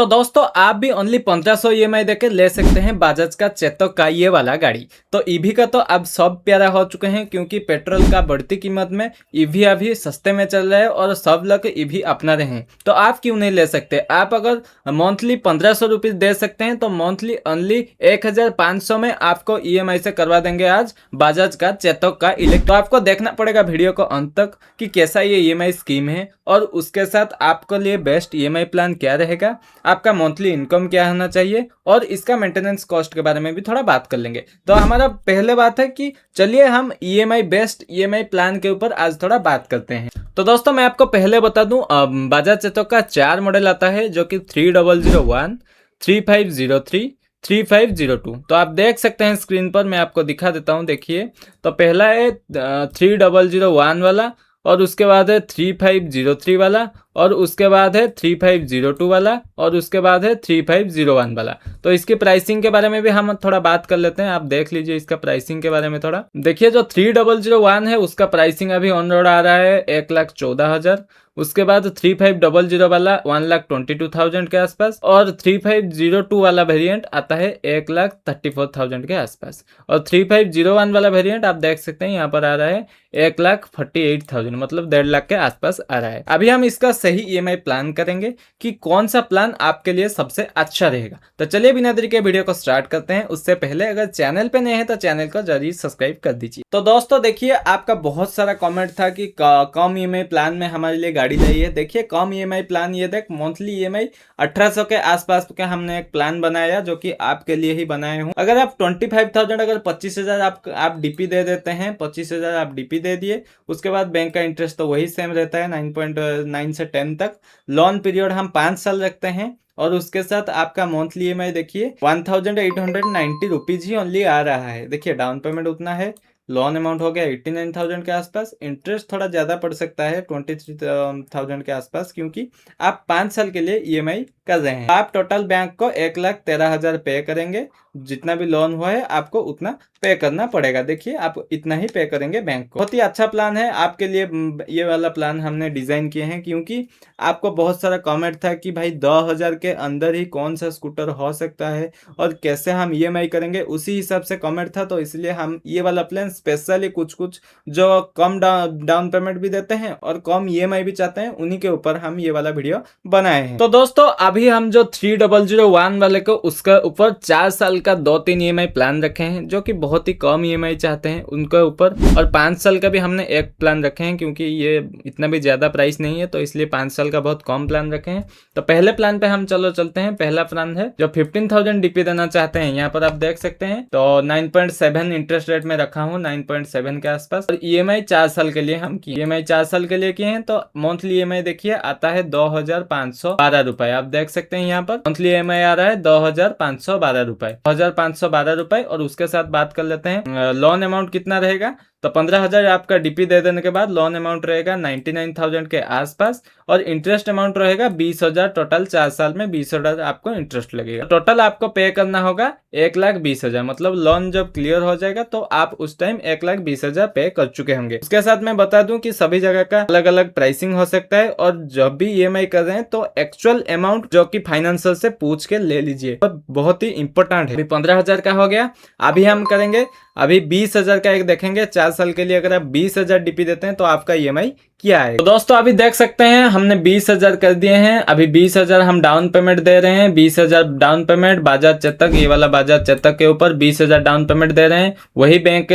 तो दोस्तों आप भी ओनली 1500 ईएमआई देके ले सकते हैं बजाज का चेतक का ये वाला गाड़ी। तो ईवी का तो अब सब प्यारा हो चुके हैं क्योंकि पेट्रोल का बढ़ती कीमत में ईवी अभी सस्ते में चल रहा है और सब लोग ईवी अपना रहे हैं। तो आप क्यों नहीं ले सकते। आप अगर मंथली 1500 रुपीज दे सकते हैं तो मंथली ओनली 1500 में आपको ईएमआई से करवा देंगे आज बजाज का चेतक का इलेक्ट्रिक। तो आपको देखना पड़ेगा वीडियो को अंत तक कि कैसा ये ईएमआई स्कीम है और उसके साथ आपके लिए बेस्ट ईएमआई प्लान क्या रहेगा, आपका मंथली इनकम क्या होना चाहिए और इसका मेंटेनेंस कॉस्ट के बारे में भी थोड़ा बात कर लेंगे। तो हमारा पहले बात है कि चलिए हम ईएमआई बेस्ट ईएमआई प्लान के ऊपर आज थोड़ा बात करते हैं। तो दोस्तों मैं आपको पहले बता दूं बजाज चेतक का 4 मॉडल आता है जो कि 3001, 3503, 3502। तो आप देख सकते हैं स्क्रीन पर, मैं आपको दिखा देता हूं। देखिए तो पहला है 3001 वाला और उसके बाद है 3503 वाला और उसके बाद है 3502 वाला और उसके बाद है 3501 वाला। तो इसकी प्राइसिंग के बारे में भी हम थोड़ा बात कर लेते हैं। आप देख लीजिए इसका प्राइसिंग के बारे में थोड़ा। देखिए जो 3001 है उसका प्राइसिंग अभी ऑन रोड आ रहा है 1,14,000। उसके बाद 3500 वाला 1,22,000 के आसपास और 3502 वाला वेरिएंट आता है 1,34,000 के आसपास और 3501 वाला वेरिएंट आप देख सकते हैं यहाँ पर आ रहा है 1,48,000, मतलब 1.5 लाख के आसपास आ रहा है। अभी हम इसका सही ईएमआई प्लान करेंगे कि कौन सा प्लान आपके लिए सबसे अच्छा रहेगा। तो चलिए बिना देरी के वीडियो को स्टार्ट करते हैं। उससे पहले अगर चैनल पे नए हैं तो चैनल को जरूर सब्सक्राइब कर दीजिए। तो दोस्तों देखिए आपका बहुत सारा कमेंट था कि कम ईएमआई प्लान में हमारे लिए गाड़ी चाहिए। देखिए कम ईएमआई प्लान ये देख, मंथली ईएमआई 1800 के आसपास का हमने एक प्लान बनाया जो कि आपके लिए ही बनाए हूँ। अगर आप 25,000 अगर 25,000 आप डीपी दे देते हैं, 25,000 आप डीपी दे दिए, उसके बाद बैंक का इंटरेस्ट तो वही सेम रहता है 9.9 से 10 तक। लोन पीरियड हम 5 साल रखते हैं और उसके साथ आपका मंथली ईएमआई देखिए 1,890 रुपीज ही ओनली आ रहा है। देखिए डाउन पेमेंट उतना है, लोन अमाउंट हो गया 89,000 के आसपास, इंटरेस्ट थोड़ा ज़्यादा पड़ सकता है 23,000 के आसपास क्योंकि आप 5 साल के लिए ईएमआई कर रहे हैं। आप टोटल बैंक को 1,13,000 पे करेंगे, जितना भी लोन हुआ है आपको उतना पे करना पड़ेगा। देखिए आप इतना ही पे करेंगे बैंक को। बहुत ही अच्छा प्लान है आपके लिए, ये वाला प्लान हमने डिजाइन किए हैं क्योंकि आपको बहुत सारा कमेंट था कि भाई 10,000 के अंदर ही कौन सा स्कूटर हो सकता है और कैसे हम ईएमआई करेंगे, उसी हिसाब से कमेंट था। तो इसलिए हम ये वाला प्लान स्पेशली कुछ जो कम डाउन पेमेंट भी देते हैं और कम ईएमआई भी चाहते हैं उन्हीं के ऊपर हम ये वाला वीडियो बनाए हैं। तो दोस्तों अभी हम जो 3001 वाले को उसका ऊपर 4 साल का 2-3 ईएमआई प्लान रखे हैं जो कि बहुत ही कम ईएमआई चाहते हैं उनके ऊपर, और 5 साल का भी हमने एक प्लान रखे हैं क्योंकि ये इतना भी ज्यादा प्राइस नहीं है तो इसलिए 5 साल का बहुत कम प्लान रखे हैं। तो पहले प्लान पे हम चलते हैं। पहला प्लान है जो 15,000 डीपी देना चाहते हैं, यहाँ पर आप देख सकते हैं तो 9.7 इंटरेस्ट रेट में रखा हूँ, 9.7 के आसपास। और ईएमआई 4 साल के लिए हम किए, ईएमआई 4 साल के लिए किए हैं। तो मंथली ईएमआई देखिए आता है 2,512 रुपए। आप देख सकते हैं यहाँ पर मंथली ईएमआई आ रहा है 2,512 रुपए, 2,512 रुपए। और उसके साथ बात कर लेते हैं लोन अमाउंट कितना रहेगा। तो 15,000 आपका डीपी दे देने के बाद लोन अमाउंट रहेगा 99,000 के आसपास और इंटरेस्ट अमाउंट रहेगा 20,000। टोटल 4 साल में 20,000 आपको इंटरेस्ट लगेगा। टोटल आपको पे करना होगा 1,20,000, मतलब लोन जब क्लियर हो जाएगा तो आप उस टाइम 1,20,000 पे कर चुके होंगे। उसके साथ मैं बता दूं कि सभी जगह का अलग अलग प्राइसिंग हो सकता है और जब भी ईएमआई कर रहे हैं तो एक्चुअल अमाउंट जो कि फाइनेंशियल से पूछ के ले लीजिए, बहुत ही इंपॉर्टेंट है। अभी 15,000 का हो गया, अभी हम करेंगे अभी 20,000 का एक देखेंगे। 4 साल के लिए अगर आप 20,000 डीपी देते हैं तो आपका ईएमआई क्या है। तो दोस्तों अभी देख सकते हैं हमने 20,000 कर दिए हैं। अभी 20,000 हम डाउन पेमेंट दे रहे हैं, 20,000 डाउन पेमेंट बजाज चेतक, ये वाला बजाज चेतक के ऊपर 20,000 डाउन पेमेंट दे रहे हैं। वही बैंक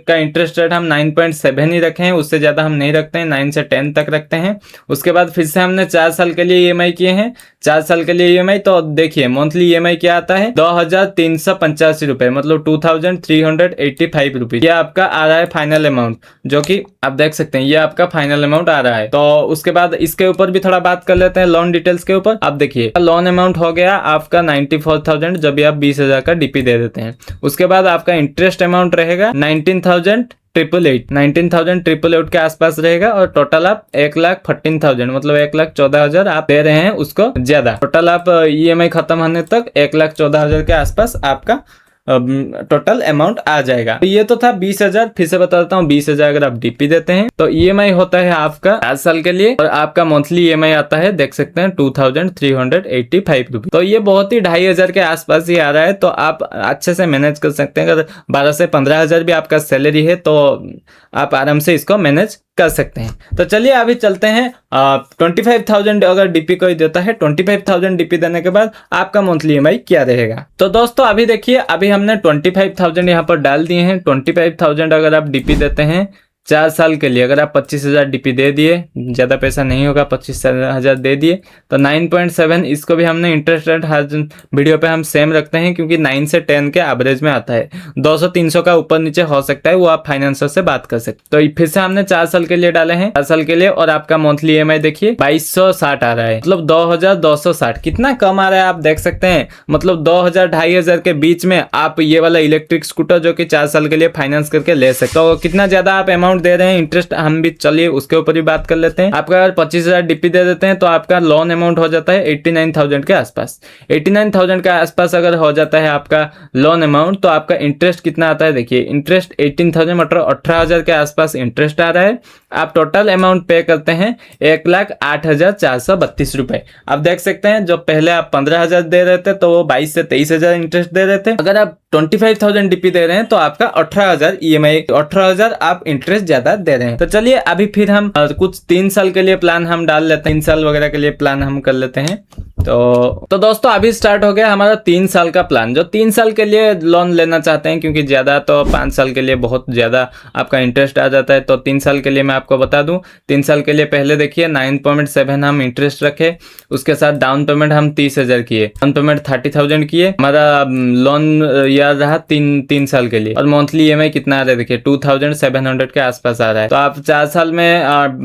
का इंटरेस्ट रेट हम 9.7 ही रखे हैं, उससे ज्यादा हम नहीं रखते हैं, 9 से 10 तक रखते हैं। उसके बाद फिर से हमने 4 साल के लिए ईएमआई किए हैं, 4 साल के लिए ईएमआई। तो देखिए मंथली ईएमआई क्या आता है 2,385 रुपए, मतलब 2,385 रुपीज। ये आपका आ रहा है फाइनल अमाउंट, जो कि आप देख सकते हैं ये आपका फाइनल अमाउंट आ रहा है। तो उसके बाद इसके ऊपर भी थोड़ा बात कर लेते हैं लोन डिटेल्स के ऊपर। आप देखिए लोन अमाउंट हो गया आपका 94,000 जब भी आप 20,000 का डीपी दे देते हैं। उसके बाद आपका इंटरेस्ट अमाउंट रहेगा 19,888 के आसपास रहेगा और टोटल आप 1,14,000 मतलब 1,14,000 आप दे रहे हैं उसको ज्यादा। टोटल आप ईएमआई खत्म होने तक 1,14,000 के आसपास आपका टोटल अमाउंट आ जाएगा। तो ये तो था 20,000। फिर से बता देता हूँ, 20,000 अगर आप डीपी देते हैं तो ईएमआई होता है आपका 4 साल के लिए, और आपका मंथली ईएमआई आता है, देख सकते हैं 2,385 रुपीज। तो ये बहुत ही 2,500 के आसपास ही आ रहा है। तो आप अच्छे से मैनेज कर सकते हैं। अगर 12 से 15,000 भी आपका सैलरी है तो आप आराम से इसको मैनेज कर सकते हैं। तो चलिए अभी चलते हैं 25,000 अगर डीपी कोई देता है, 25,000 डीपी देने के बाद आपका मंथली ईएमआई क्या रहेगा। तो दोस्तों अभी देखिए, अभी हमने 25,000 यहाँ पर डाल दिए हैं। 25,000 अगर आप डीपी देते हैं 4 साल के लिए, अगर आप 25,000 डीपी दे दिए, ज़्यादा पैसा नहीं होगा, 25,000 दे दिए तो 9.7, इसको भी हमने इंटरेस्ट रेट हर वीडियो पे हम सेम रखते हैं क्योंकि 9 से 10 के एवरेज में आता है। 200-300 का ऊपर नीचे हो सकता है, वो आप फाइनेंसर से बात कर सकते। तो फिर से हमने 4 साल के लिए डाले हैं, 4 साल के लिए, और आपका मंथली ईएमआई देखिए 2,260 आ रहा है, मतलब 2,260। कितना कम आ रहा है आप देख सकते हैं। मतलब 2,000-2,500 के बीच में आप ये वाला इलेक्ट्रिक स्कूटर जो कि 4 साल के लिए फाइनेंस करके ले सकते हो। कितना ज्यादा आप अमाउंट दे रहे हैं, इंटरेस्ट हम भी चलिए उसके ऊपर भी बात कर लेते हैं। आपका अगर 25,000 डीपी दे देते हैं तो आपका लोन अमाउंट हो जाता है 89,000 के आसपास। 89,000 के आसपास अगर हो जाता है आपका लोन अमाउंट, तो आपका इंटरेस्ट कितना आता है देखिए, इंटरेस्ट 18,000 मतलब 18,000 के आसपास इंटरेस्ट आ रहा है। आप टोटल अमाउंट पे करते हैं 1,08,432 रुपए। आप देख सकते हैं, जो पहले आप 15,000 दे रहे थे तो वो 22 से 23,000 इंटरेस्ट दे रहे थे। अगर आप 25,000 डीपी दे रहे हैं तो आपका 18,000 ईएमआई, 18,000 आप इंटरेस्ट ज्यादा दे रहे हैं। तो चलिए अभी फिर हम कुछ 3 साल के लिए प्लान हम डाल लेते हैं, 3 साल वगैरह के लिए प्लान हम कर लेते हैं। तो दोस्तों अभी स्टार्ट हो गया हमारा 3 साल का प्लान। जो 3 साल के लिए लोन लेना चाहते हैं, क्योंकि ज्यादा तो 5 साल के लिए बहुत ज्यादा आपका इंटरेस्ट आ जाता है, तो 3 साल के लिए मैं आपको बता दूं, 3 साल के लिए पहले देखिए 9.7 हम इंटरेस्ट रखे, उसके साथ डाउन पेमेंट हम 30,000 किए, डाउन पेमेंट 30,000 किए, हमारा लोन याद रहा 3 साल के लिए, और मंथली ईएमआई कितना आ रहा है देखिए 2,700 के आसपास आ रहा है। तो आप 4 साल में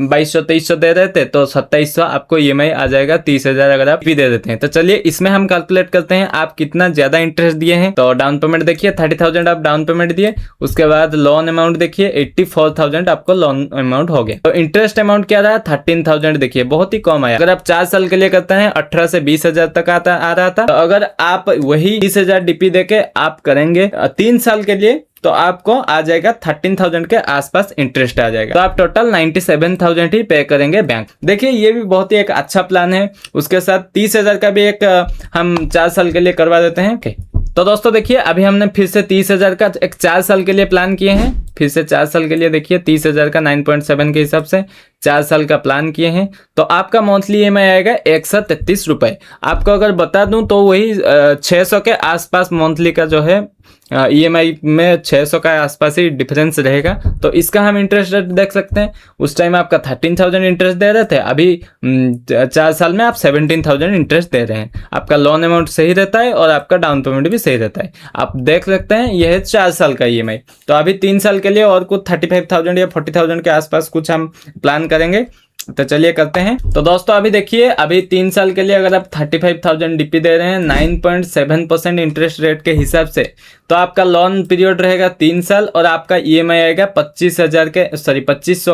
2,200-2,300 दे रहे थे तो 2,700 आपको ईएमआई आ जाएगा 30,000 अगर आप भी दे देते हैं। तो चलिए इसमें हम कैलकुलेट करते हैं आप कितना ज्यादा इंटरेस्ट दिए हैं। तो डाउन पेमेंट देखिए 30,000 आप डाउन पेमेंट दिए, उसके बाद लोन अमाउंट देखिए 84,000 आपको लोन अमाउंट हो गया। तो इंटरेस्ट अमाउंट क्या रहा, 13,000 देखिए बहुत ही कम आया। अगर आप 4 साल के लिए करते हैं 18 से 20,000 तक आ रहा था। तो अगर आप वही 20,000 डीपी देके आप करेंगे 3 साल के लिए तो आपको आ जाएगा 13,000 के आसपास इंटरेस्ट आ जाएगा। तो आप टोटल 97,000 ही पे करेंगे बैंक। देखिए ये भी बहुत ही एक अच्छा प्लान है। उसके साथ 30,000 का भी एक हम 4 साल के लिए करवा देते हैं। ओके, तो दोस्तों देखिए अभी हमने फिर से 30,000 का एक 4 साल के लिए प्लान किए हैं। फिर से 4 साल के लिए देखिए 30,000 का 9.7 के हिसाब से 4 साल का प्लान किए हैं। तो आपका मंथली ईएमआई आएगा 133 रुपए। आपको अगर बता दूं तो वही 600 के आसपास मंथली का जो है ईएमआई में 600 का आसपास ही डिफरेंस रहेगा। तो इसका हम इंटरेस्ट रेट देख सकते हैं। उस टाइम आपका 13,000 इंटरेस्ट दे रहे थे, अभी 4 साल में आप 17,000 इंटरेस्ट दे रहे हैं। आपका लोन अमाउंट सही रहता है और आपका डाउन पेमेंट भी सही रहता है। आप देख सकते हैं यह है 4 साल का ईएमआई। तो अभी 3 साल के लिए और कुछ 35,000 या 40,000 के आसपास कुछ हम प्लान करेंगे। तो चलिए करते हैं। तो दोस्तों अभी देखिए अभी 3 साल के लिए अगर आप 35,000 डीपी दे रहे हैं 9.7% इंटरेस्ट रेट के हिसाब से, तो आपका लोन पीरियड रहेगा 3 साल और आपका ईएमआई आएगा 25,000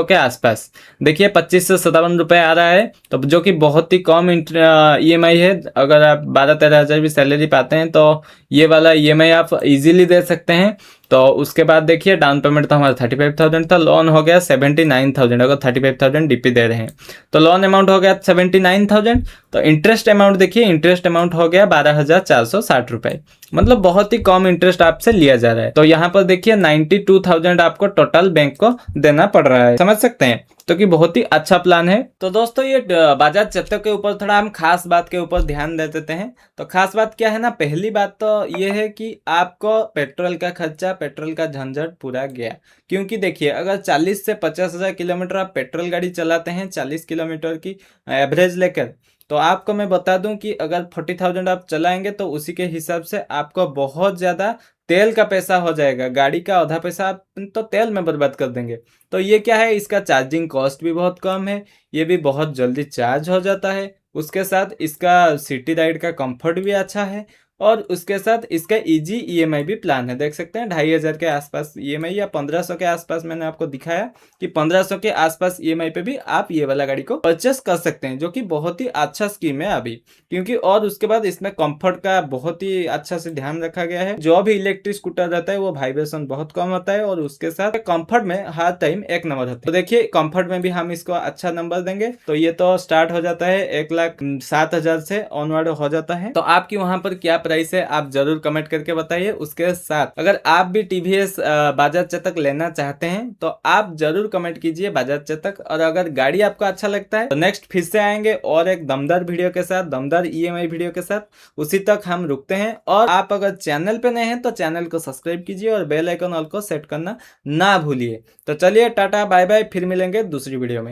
के आसपास। देखिए 2557 रुपए आ रहा है, तो जो कि बहुत ही कम ईएमआई है। अगर आप 12-13 भी सैलरी पाते हैं तो ये वाला ईएमआई आप इजीली दे सकते हैं। तो उसके बाद देखिए डाउन पेमेंट तो हमारा 35,000 था, लोन हो गया 79,000। अगर 35,000 डीपी दे रहे हैं तो लोन अमाउंट हो गया 79,000। तो इंटरेस्ट अमाउंट देखिए, इंटरेस्ट अमाउंट हो गया 12,460 रुपए। मतलब बहुत ही कम इंटरेस्ट आपसे लिया जा रहा है। तो यहाँ पर देखिए 92,000 आपको टोटल बैंक को देना पड़ रहा है, समझ सकते हैं। तो कि बहुत ही अच्छा प्लान है। तो दोस्तों ये बजाज चेतक के ऊपर थोड़ा हम खास बात के ऊपर ध्यान दे देते हैं। तो खास बात क्या है ना, पहली बात तो ये है कि आपको पेट्रोल का खर्चा, पेट्रोल का झंझट पूरा गया। क्योंकि देखिए अगर 40 से 50,000 किलोमीटर आप पेट्रोल गाड़ी चलाते हैं 40 किलोमीटर की एवरेज लेकर, तो आपको मैं बता दूं कि अगर 40,000 आप चलाएंगे तो उसी के हिसाब से आपको बहुत ज़्यादा तेल का पैसा हो जाएगा। गाड़ी का आधा पैसा आप तो तेल में बर्बाद कर देंगे। तो ये क्या है, इसका चार्जिंग कॉस्ट भी बहुत कम है, ये भी बहुत जल्दी चार्ज हो जाता है। उसके साथ इसका सिटी राइड का कंफर्ट भी अच्छा है और उसके साथ इसका इजी ईएमआई भी प्लान है। देख सकते हैं 2500 के आसपास ईएमआई या 1500 के आसपास मैंने आपको दिखाया कि 1500 के आसपास ईएमआई पे भी आप ये वाला गाड़ी को परचेस कर सकते हैं, जो कि बहुत ही अच्छा स्कीम है अभी, क्योंकि और उसके बाद इसमें कंफर्ट का बहुत ही अच्छा से ध्यान रखा गया है। जो भी इलेक्ट्रिक स्कूटर रहता है वो वाइब्रेशन बहुत कम होता है और उसके साथ कंफर्ट में हर टाइम एक नंबर होता है। तो देखिए कंफर्ट में भी हम इसको अच्छा नंबर देंगे। तो ये तो स्टार्ट हो जाता है 1,07,000 से ऑनवर्ड हो जाता है। तो आपकी वहां पर क्या प्राइस है आप जरूर कमेंट करके बताइए। उसके साथ अगर आप भी टीवीएस बजाज चेतक लेना चाहते हैं तो आप जरूर कमेंट कीजिए बजाज चेतक। और अगर गाड़ी आपको अच्छा लगता है तो नेक्स्ट फिर से आएंगे और एक दमदार वीडियो के साथ, दमदार ईएमआई वीडियो के साथ। उसी तक हम रुकते हैं। और आप अगर चैनल पे नए हैं तो चैनल को सब्सक्राइब कीजिए और बेल आइकन ऑल को सेट करना ना भूलिए। तो चलिए टाटा बाय बाय, फिर मिलेंगे दूसरी वीडियो में।